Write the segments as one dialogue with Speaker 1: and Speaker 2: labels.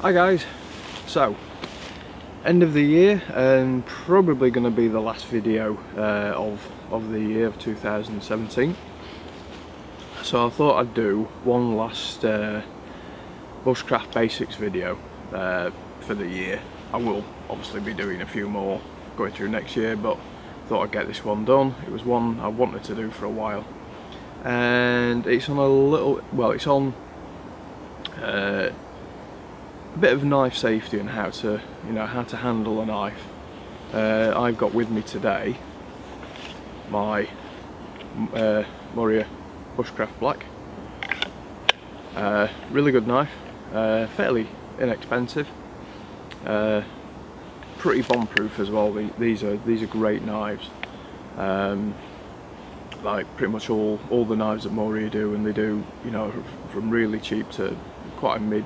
Speaker 1: Hi guys, so end of the year and probably going to be the last video of the year of 2017. So I thought I'd do one last Bushcraft Basics video for the year. I will obviously be doing a few more going through next year, but thought I'd get this one done. It was one I wanted to do for a while, and it's on a little, well, it's on a bit of knife safety and how to, how to handle a knife. I've got with me today my Moria Bushcraft Black. Really good knife, fairly inexpensive, pretty bomb-proof as well. These are great knives. Like pretty much all the knives that Moria do, and they do, from really cheap to quite a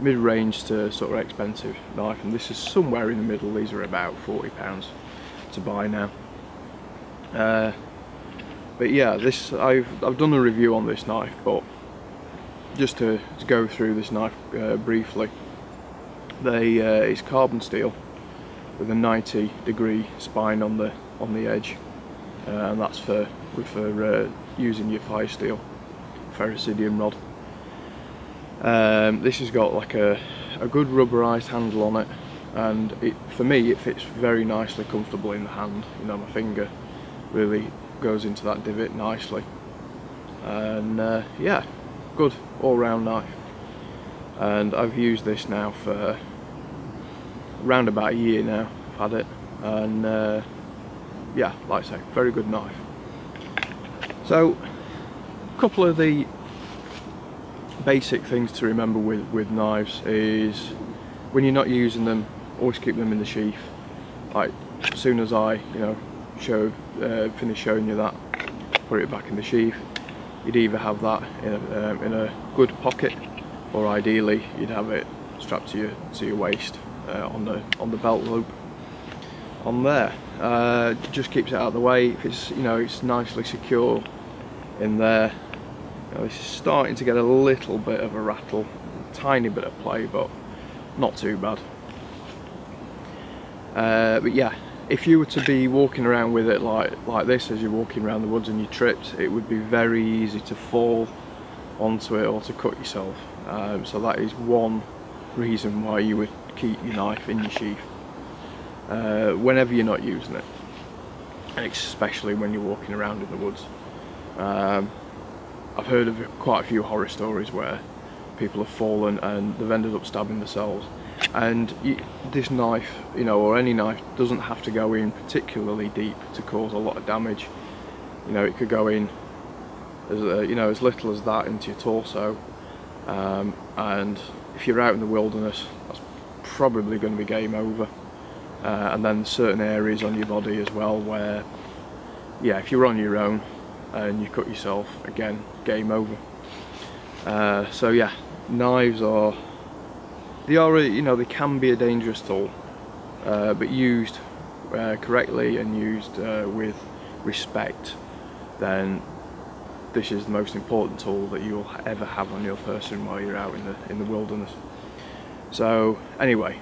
Speaker 1: mid-range to sort of expensive knife, and this is somewhere in the middle. These are about £40 to buy now. But yeah, this I've done a review on this knife, but just to go through this knife briefly. It's carbon steel with a 90-degree spine on the edge, and that's for using your fire steel ferricidium rod. This has got like a good rubberized handle on it, and for me it fits very nicely, comfortable in the hand. My finger really goes into that divot nicely, and yeah, good all-round knife. And I've used this now for around about a year now. I've had it, and yeah, like I say, very good knife. So a couple of the basic things to remember with knives is, when you're not using them, always keep them in the sheath. Like as soon as I finish showing you that, put it back in the sheath. You'd either have that in a good pocket, or ideally you'd have it strapped to your waist on the belt loop on there. Just keeps it out of the way. If it's nicely secure in there. This is starting to get a little bit of a rattle, a tiny bit of play, but not too bad. But yeah, if you were to be walking around with it like this as you're walking around the woods and you tripped, it would be very easy to fall onto it or to cut yourself. So that is one reason why you would keep your knife in your sheath whenever you're not using it, and especially when you're walking around in the woods. I've heard of quite a few horror stories where people have fallen and they've ended up stabbing themselves. And this knife, or any knife, doesn't have to go in particularly deep to cause a lot of damage. It could go in as as little as that into your torso, and if you're out in the wilderness, that's probably going to be game over. And then certain areas on your body as well where, yeah, if you're on your own and you cut yourself, again, game over. So yeah, knives they can be a dangerous tool, but used correctly and used with respect, then this is the most important tool that you'll ever have on your person while you're out in the wilderness. So anyway,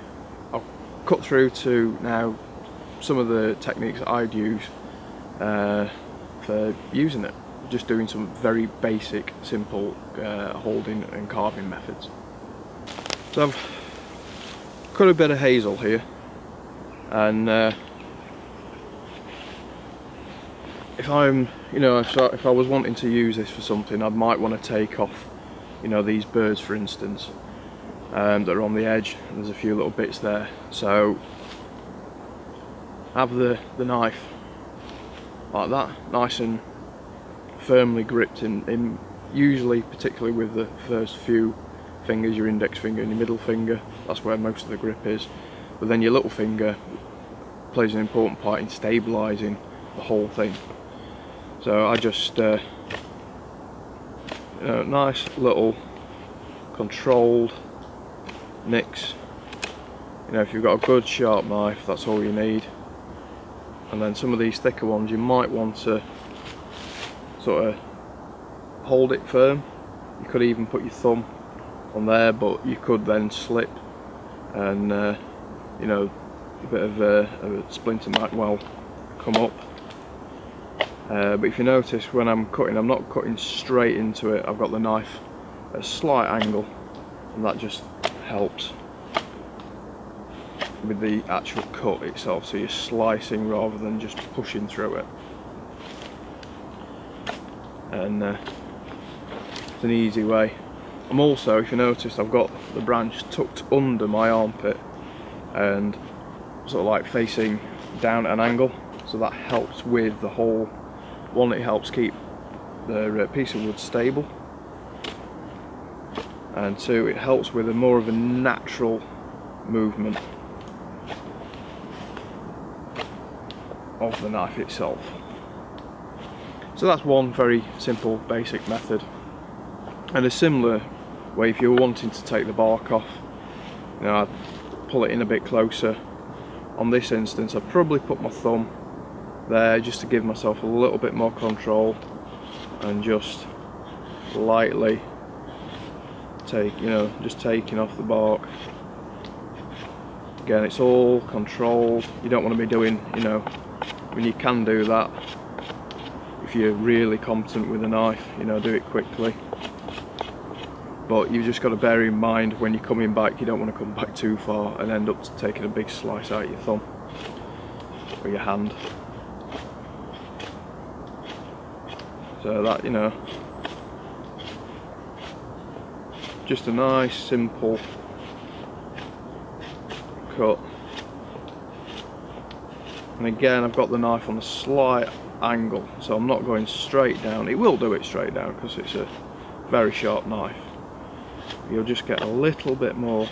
Speaker 1: I'll cut through to now some of the techniques that I'd use for using it, just doing some very basic, simple holding and carving methods. So I've cut a bit of hazel here, and if I was wanting to use this for something, I might want to take off, these birds, for instance, that are on the edge. There's a few little bits there, so have the knife like that, nice and firmly gripped in usually, particularly with the first few fingers, your index finger and your middle finger. That's where most of the grip is, but then your little finger plays an important part in stabilising the whole thing. So I just nice little controlled nicks. If you've got a good sharp knife, that's all you need. And then some of these thicker ones, you might want to sort of hold it firm. You could even put your thumb on there, but you could then slip and you know, a bit of a splinter might well come up. But if you notice, when I'm cutting, I'm not cutting straight into it. I've got the knife at a slight angle, and that just helps with the actual cut itself, so you're slicing rather than just pushing through it. And it's an easy way. I'm also, if you notice, I've got the branch tucked under my armpit and sort of like facing down at an angle, so that helps with the whole one. It helps keep the piece of wood stable, and two, it helps with a more of a natural movement of the knife itself. So that's one very simple basic method. And a similar way, if you're wanting to take the bark off, you know, I'd pull it in a bit closer. On this instance, I'd probably put my thumb there just to give myself a little bit more control, and just lightly take, you know, just taking off the bark. Again, it's all controlled. You don't want to be doing, you know, I mean, you can do that if you're really competent with a knife, you know, do it quickly. But you've just got to bear in mind, when you're coming back, you don't want to come back too far and end up taking a big slice out of your thumb or your hand. So that, you know, just a nice simple cut. And again, I've got the knife on a slight angle, so I'm not going straight down. It will do it straight down because it's a very sharp knife. You'll just get a little bit more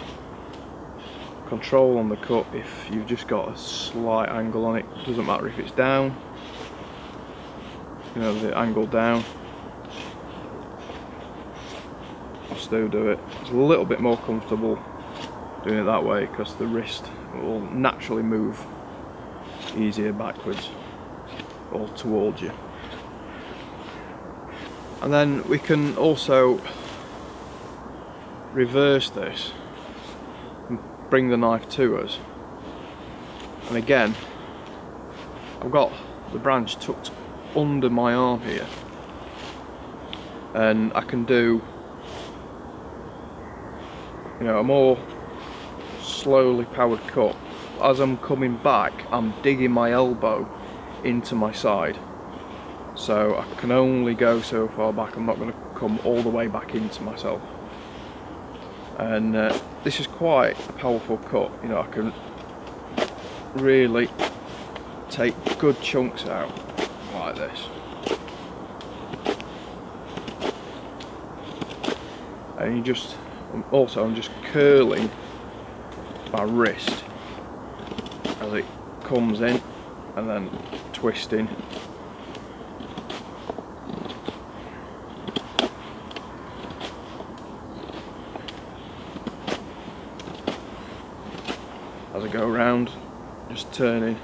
Speaker 1: control on the cut if you've just got a slight angle on it. Doesn't matter if it's down, you know, the angle down. I'll still do it. It's a little bit more comfortable doing it that way because the wrist will naturally move easier backwards or towards you. And then we can also reverse this and bring the knife to us. And again, I've got the branch tucked under my arm here, and I can do, you know, a more slowly powered cut. As I'm coming back, I'm digging my elbow into my side, so I can only go so far back. I'm not going to come all the way back into myself. And this is quite a powerful cut. You know, I can really take good chunks out like this. And you just, also I'm just curling my wrist as it comes in, and then twisting. As I go around, just turning.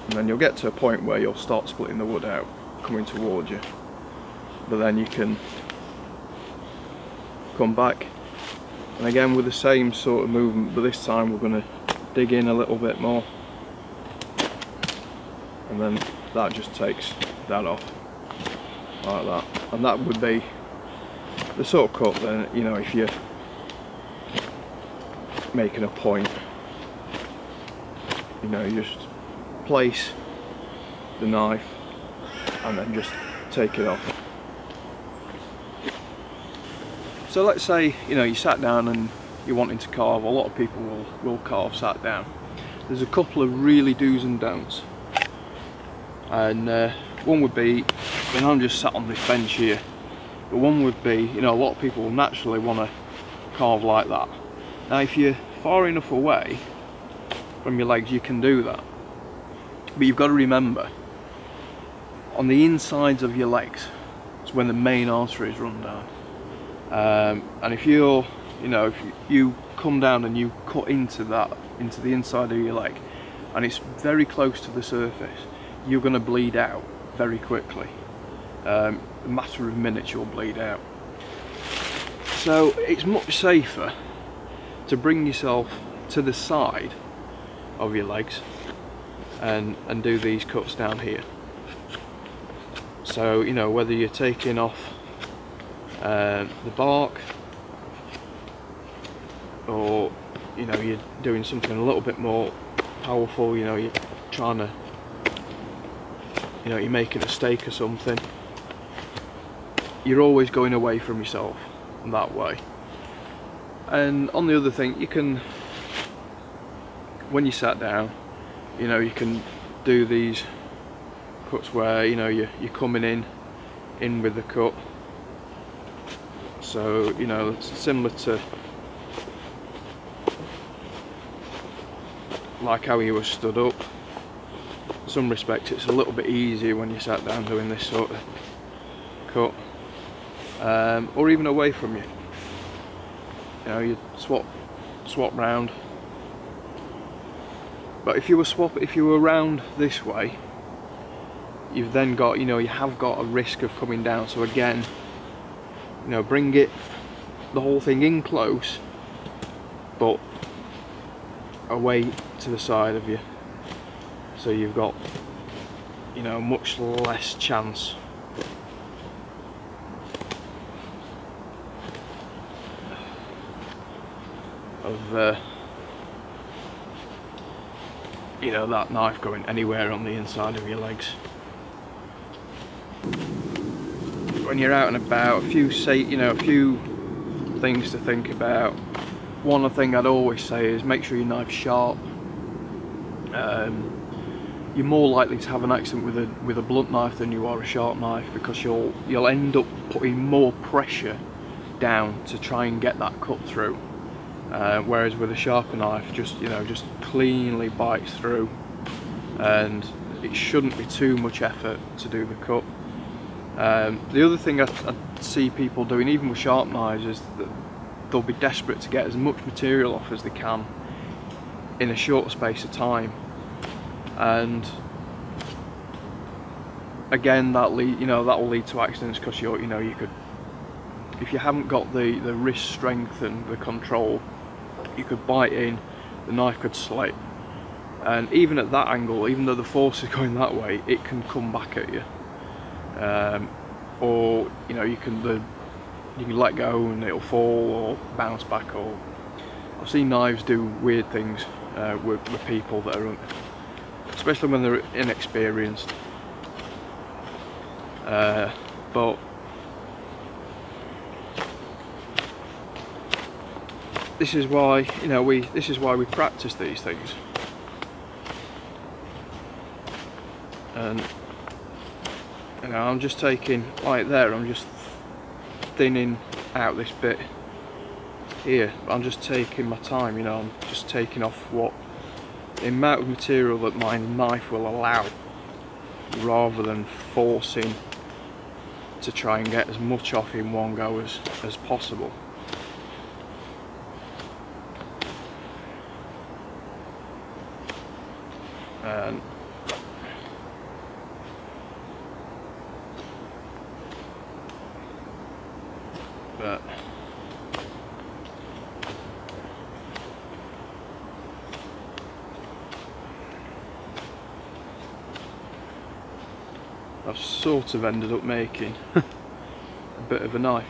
Speaker 1: And then you'll get to a point where you'll start splitting the wood out, coming towards you. But then you can come back, and again with the same sort of movement, but this time we're going to dig in a little bit more, and then that just takes that off like that. And that would be the sort of cut then, you know, if you're making a point, you know, you just place the knife and then just take it off. So let's say, you know, you sat down and you're wanting to carve. A lot of people will carve sat down. There's a couple of really do's and don'ts, and one would be, I mean, I'm just sat on this bench here, but one would be, you know, a lot of people will naturally want to carve like that. Now if you're far enough away from your legs, you can do that, but you've got to remember, on the insides of your legs is when the main arteries run down. And if you're, you know, if you come down and you cut into that, into the inside of your leg, and it's very close to the surface, you're going to bleed out very quickly. A matter of minutes you'll bleed out. So it's much safer to bring yourself to the side of your legs and do these cuts down here. So, you know, whether you're taking off the bark, or, you know, you're doing something a little bit more powerful, you know, you're trying to, you know, you're making a steak or something, you're always going away from yourself that way. And on the other thing, you can, when you sat down, you know, you can do these cuts where, you know, you're coming in with the cut. So, you know, it's similar to like how you were stood up. In some respects it's a little bit easier when you sat down doing this sort of cut, or even away from you. You know, you swap round. But if you were round this way, you've then got, you know, you have got a risk of coming down. So again, you know, bring the whole thing in close, but away to the side of you, so you've got, you know, much less chance of you know, that knife going anywhere on the inside of your legs. When you're out and about, a few things to think about. One thing I'd always say is make sure your knife's sharp. You're more likely to have an accident with a blunt knife than you are a sharp knife, because you'll end up putting more pressure down to try and get that cut through. Whereas with a sharper knife, just cleanly bites through, and it shouldn't be too much effort to do the cut. The other thing I see people doing, even with sharp knives, is that they'll be desperate to get as much material off as they can in a short space of time, and again that will lead to accidents, because you could, if you haven't got the wrist strength and the control, you could bite in, the knife could slip, and even at that angle, even though the force is going that way, it can come back at you. Or, you know, you can let go and it'll fall or bounce back. Or I've seen knives do weird things with people that are, especially when they're inexperienced. But this is why, you know, we practice these things. And, you know, I'm just taking, right there, I'm just thinning out this bit here. I'm just taking my time, you know, I'm just taking off the amount of material that my knife will allow, rather than forcing to try and get as much off in one go as possible. And but I've sort of ended up making a bit of a knife.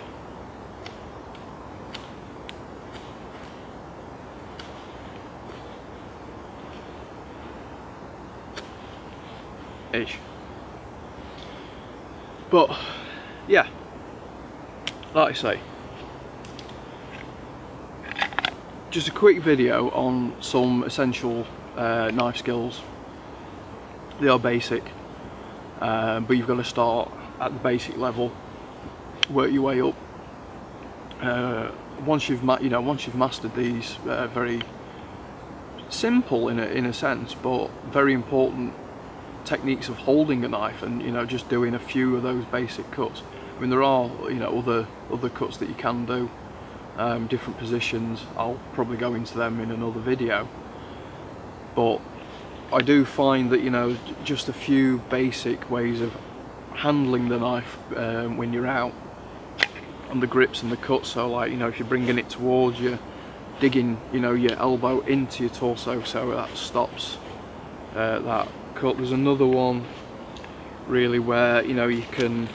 Speaker 1: Ish. But yeah, like I say, just a quick video on some essential knife skills. They are basic, but you've got to start at the basic level, work your way up. Once you've mastered these, very simple in a sense, but very important techniques of holding a knife, and, you know, just doing a few of those basic cuts. I mean, there are, you know, other cuts that you can do, different positions. I'll probably go into them in another video, but I do find that, you know, just a few basic ways of handling the knife when you're out on the grips and the cuts. So like, you know, if you're bringing it towards you, digging, you know, your elbow into your torso, so that stops that cut. There's another one really where, you know, you can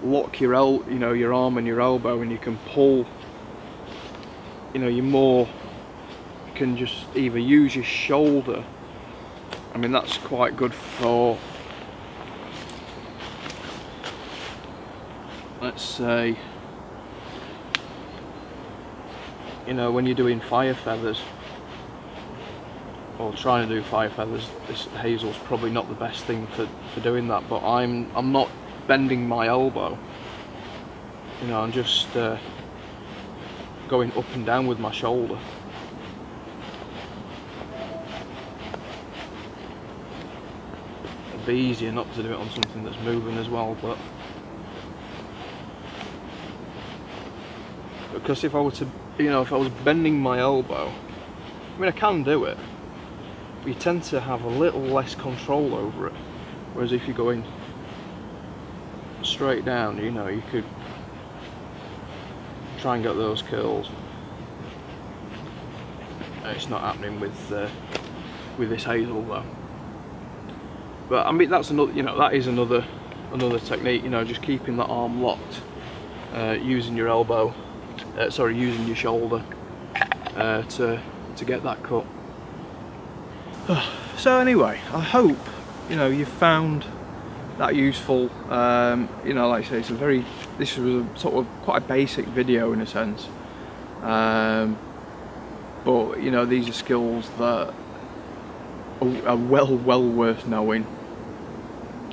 Speaker 1: lock your your arm and your elbow, and you can pull, you know, you can just either use your shoulder. I mean, that's quite good for, let's say, you know, when you're doing fire feathers, or trying to do fire feathers, this hazel's probably not the best thing for doing that, but I'm not bending my elbow, you know, I'm just going up and down with my shoulder. It'd be easier not to do it on something that's moving as well, but because if I were to, you know, if I was bending my elbow, I mean, I can do it, but you tend to have a little less control over it, whereas if you're going straight down, you know, you could try and get those curls. It's not happening with this hazel though. But I mean, that's another, you know, that is another technique, you know, just keeping the arm locked, using your elbow, sorry, using your shoulder to get that cut. So anyway, I hope, you know, you found that useful. You know, like I say, this was a sort of quite a basic video in a sense, but you know, these are skills that are well worth knowing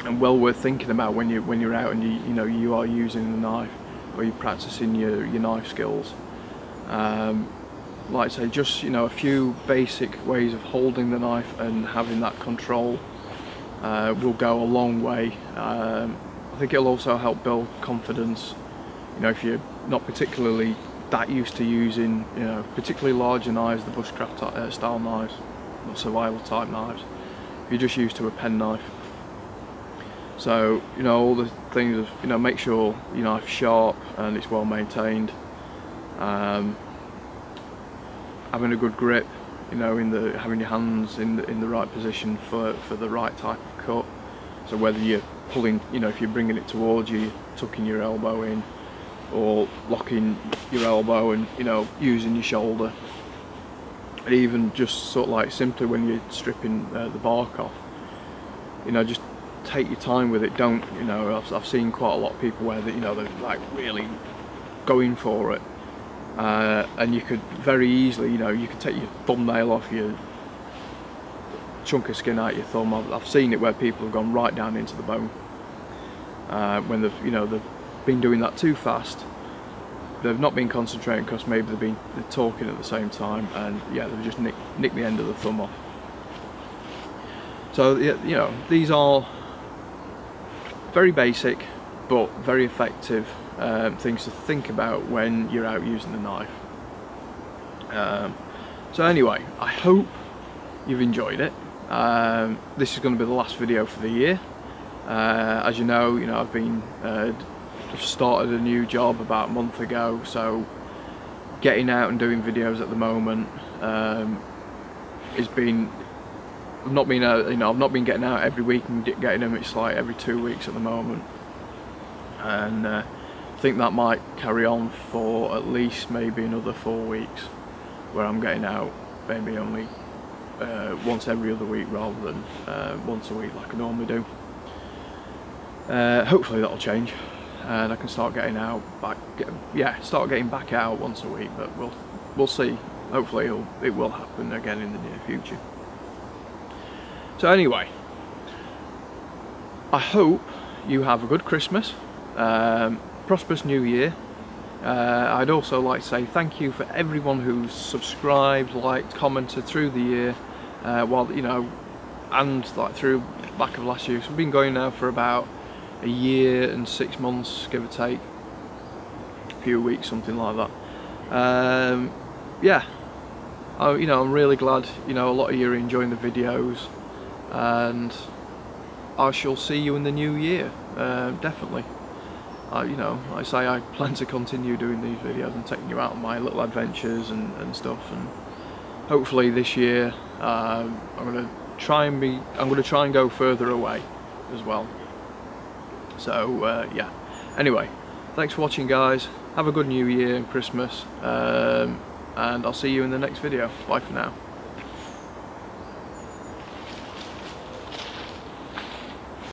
Speaker 1: and well worth thinking about when you're out and you know, you are using the knife, or you're practicing your knife skills. Like I say, just, you know, a few basic ways of holding the knife and having that control will go a long way. I think it'll also help build confidence. You know, if you're not particularly that used to using, you know, particularly larger knives, the bushcraft style knives, or survival type knives, if you're just used to a pen knife. So, you know, all the things of, you know, make sure your knife's sharp and it's well maintained. Having a good grip, you know, having your hands in the right position for the right type of cut. So whether you're pulling, you know, if you're bringing it towards you, you're tucking your elbow in, or locking your elbow and, you know, using your shoulder. And even just sort of like simply when you're stripping the bark off, you know, just take your time with it. Don't, you know, I've seen quite a lot of people where, you know, they're like really going for it. And you could very easily, you know, you could take your thumbnail off, your chunk of skin out your thumb. I've seen it where people have gone right down into the bone when they've, you know, they've been doing that too fast. They've not been concentrating because maybe they're talking at the same time, and yeah, they've just nicked the end of the thumb off. So yeah, you know, these are very basic but very effective things to think about when you're out using the knife. So anyway, I hope you've enjoyed it. This is going to be the last video for the year. As you know, I've started a new job about a month ago, so getting out and doing videos at the moment has been, I've not been getting out every week and getting them. It's like every 2 weeks at the moment, and I think that might carry on for at least maybe another 4 weeks, where I'm getting out maybe only once every other week rather than once a week like I normally do. Hopefully that'll change and I can start getting out start getting back out once a week, but we'll see. Hopefully it will happen again in the near future. So anyway, I hope you have a good Christmas, prosperous New Year. I'd also like to say thank you for everyone who's subscribed, liked, commented through the year, and like through back of last year. So we've been going now for about a year and 6 months, give or take, a few weeks, something like that. Yeah, I'm really glad, a lot of you are enjoying the videos, and I shall see you in the new year, definitely. you know, like I say, I plan to continue doing these videos and taking you out on my little adventures and stuff, and hopefully this year I'm going to try and go further away as well. So yeah, anyway, thanks for watching guys, have a good New Year and Christmas, and I'll see you in the next video. Bye for now.